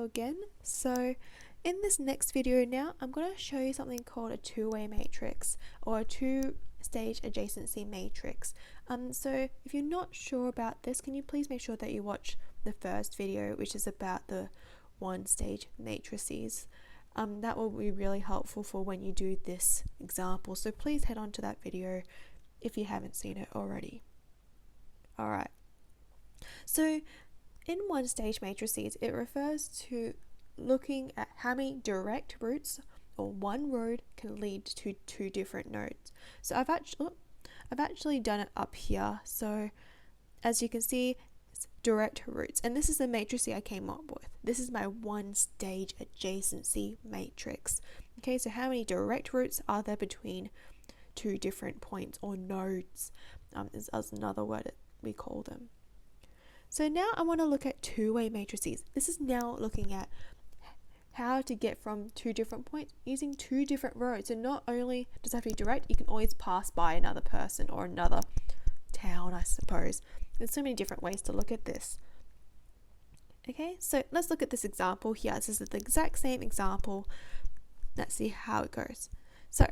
again. So in this next video now, I'm going to show you something called a two-way matrix or a two-stage adjacency matrix. So if you're not sure about this, can you please make sure that you watch the first video, which is about the one-stage matrices. That will be really helpful for when you do this example. So please head on to that video if you haven't seen it already. Alright. So in one-stage matrices, it refers to looking at how many direct routes or one road can lead to two different nodes. So I've actually done it up here. So as you can see, it's direct routes, and this is the matrix I came up with. This is my one-stage adjacency matrix. Okay, so how many direct routes are there between two different points or nodes? Is another word that we call them. So now I want to look at two-way matrices. This is now looking at how to get from two different points using two different roads. So not only does it have to be direct, you can always pass by another person or another town, I suppose. There's so many different ways to look at this. Okay, so let's look at this example here. This is the exact same example. Let's see how it goes. So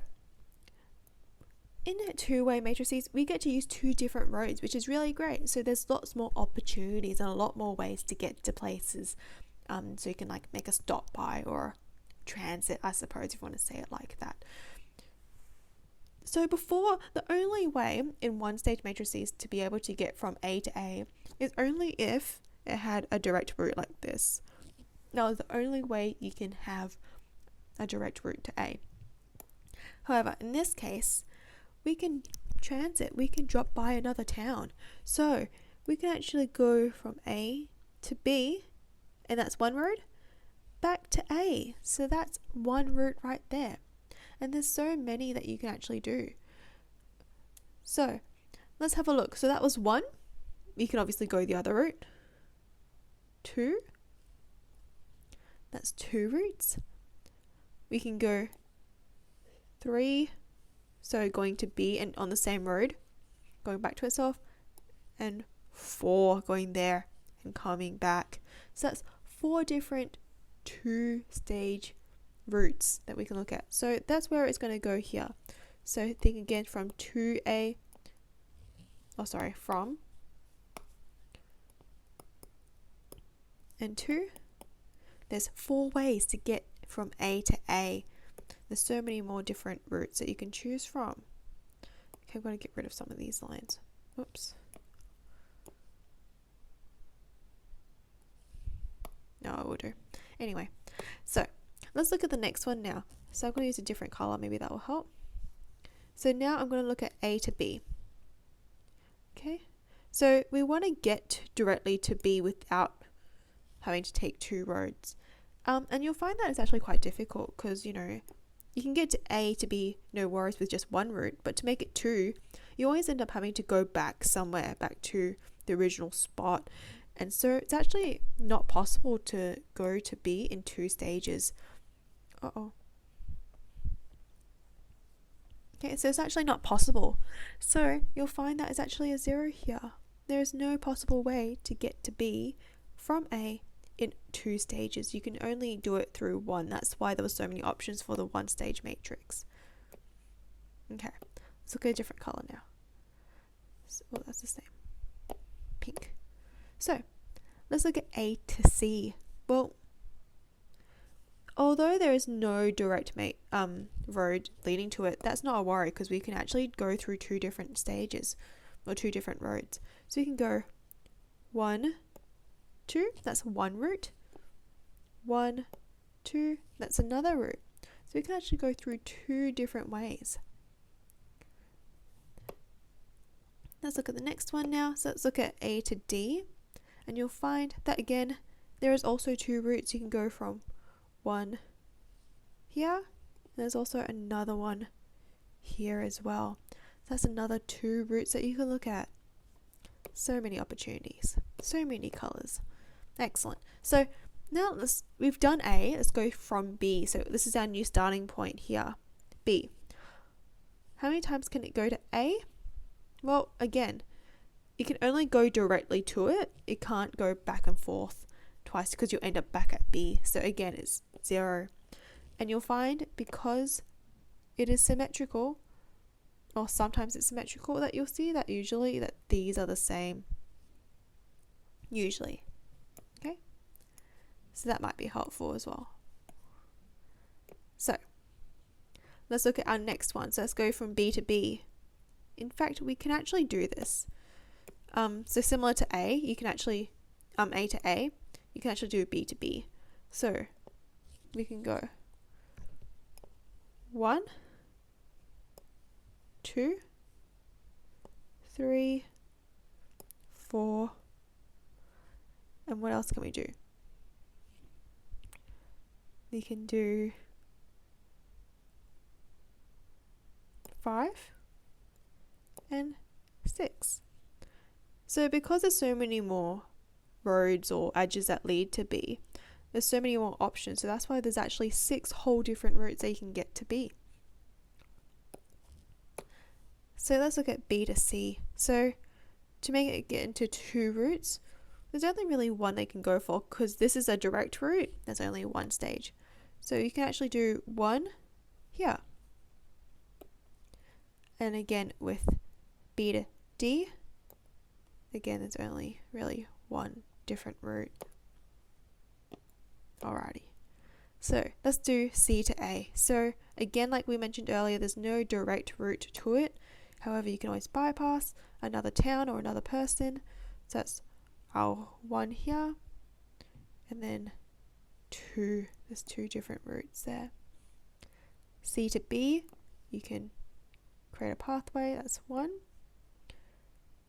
in two-way matrices, we get to use two different roads, which is really great. So there's lots more opportunities and a lot more ways to get to places. So you can like make a stop by or transit, I suppose, if you want to say it like that. So before, the only way in one-stage matrices to be able to get from A to A is only if it had a direct route like this. That was the only way you can have a direct route to A. However, in this case, we can transit, we can drop by another town. So we can actually go from A to B, and that's one road, back to A. So that's one route right there. And there's so many that you can actually do. So let's have a look. So that was one. You can obviously go the other route. Two. That's two routes. We can go three. So going to B and on the same road, going back to itself, and four going there and coming back. So that's four different two-stage routes that we can look at. So that's where it's going to go here. So think again from from and 2. There's 4 ways to get from A to A. There's so many more different routes that you can choose from. Okay, I'm going to get rid of some of these lines. Whoops. No, I will do. Anyway, so let's look at the next one now. So I'm going to use a different color, maybe that will help. So now I'm going to look at A to B. Okay, so we want to get directly to B without having to take two roads. And you'll find that it's actually quite difficult because, you know, you can get to A to B, no worries, with just one route, but to make it two, you always end up having to go back somewhere, back to the original spot. And so it's actually not possible to go to B in two stages. Okay, so it's actually not possible. So you'll find that it's actually a 0 here. There is no possible way to get to B from A in two stages. You can only do it through one. That's why there were so many options for the one-stage matrix. Okay, let's look at a different color now. Well, that's the same. Pink. So let's look at A to C. Well, although there is no direct road leading to it, that's not a worry because we can actually go through two different stages or two different roads. So we can go 1, 2, that's one route. 1, 2, that's another route. So we can actually go through two different ways. Let's look at the next one now. So let's look at A to D. And you'll find that again, there is also two routes. You can go from one here. There's also another one here as well. So that's another two routes that you can look at. So many opportunities, so many colors. Excellent. So now we've done A. Let's go from B. So this is our new starting point here. B. How many times can it go to A? Well, again, it can only go directly to it. It can't go back and forth twice because you'll end up back at B. So again, it's 0. And you'll find because it is symmetrical, or sometimes it's symmetrical, that you'll see that usually that these are the same. Usually. Okay? So that might be helpful as well. So let's look at our next one. So let's go from B to B. In fact, we can actually do this. So similar to A, you can actually, A to A, you can actually do B to B. So we can go 1, 2, 3, 4, and what else can we do? We can do 5 and 6. So because there's so many more roads or edges that lead to B, there's so many more options. So that's why there's actually 6 whole different routes that you can get to B. So let's look at B to C. So to make it get into 2 routes, there's only really one they can go for because this is a direct route. There's only one stage. So you can actually do 1 here. And again with B to D, again there's only really one different route. Alrighty. So let's do C to A. So again, like we mentioned earlier, there's no direct route to it. However, you can always bypass another town or another person. So that's our 1 here. And then 2. There's 2 different routes there. C to B, you can create a pathway. That's 1.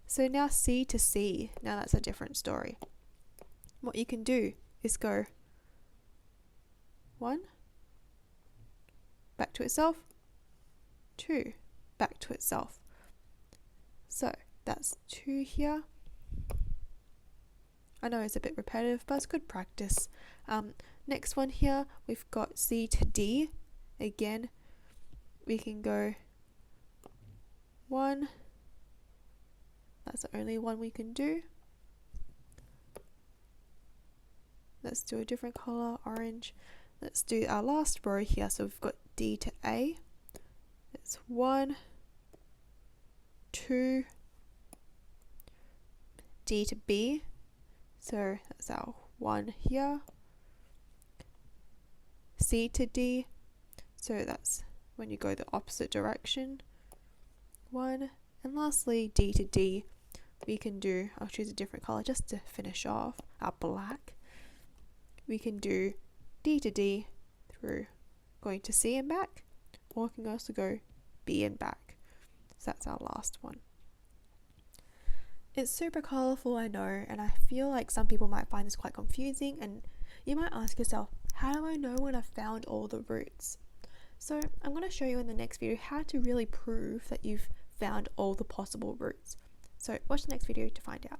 So now C to C. Now that's a different story. What you can do is go 1, back to itself, 2, back to itself. So that's 2 here. I know it's a bit repetitive, but it's good practice. Next one here, we've got C to D. Again, we can go 1. That's the only one we can do. Let's do a different color, orange. Let's do our last row here. So we've got D to A. It's 1, 2, D to B. So that's our 1 here. C to D. So that's when you go the opposite direction. 1. And lastly, D to D. We can do, I'll choose a different color just to finish off, our black. We can do D to D through going to C and back, or we can also go B and back. So that's our last one. It's super colorful, I know, and I feel like some people might find this quite confusing, and you might ask yourself, how do I know when I've found all the routes? So I'm going to show you in the next video how to really prove that you've found all the possible routes. So watch the next video to find out.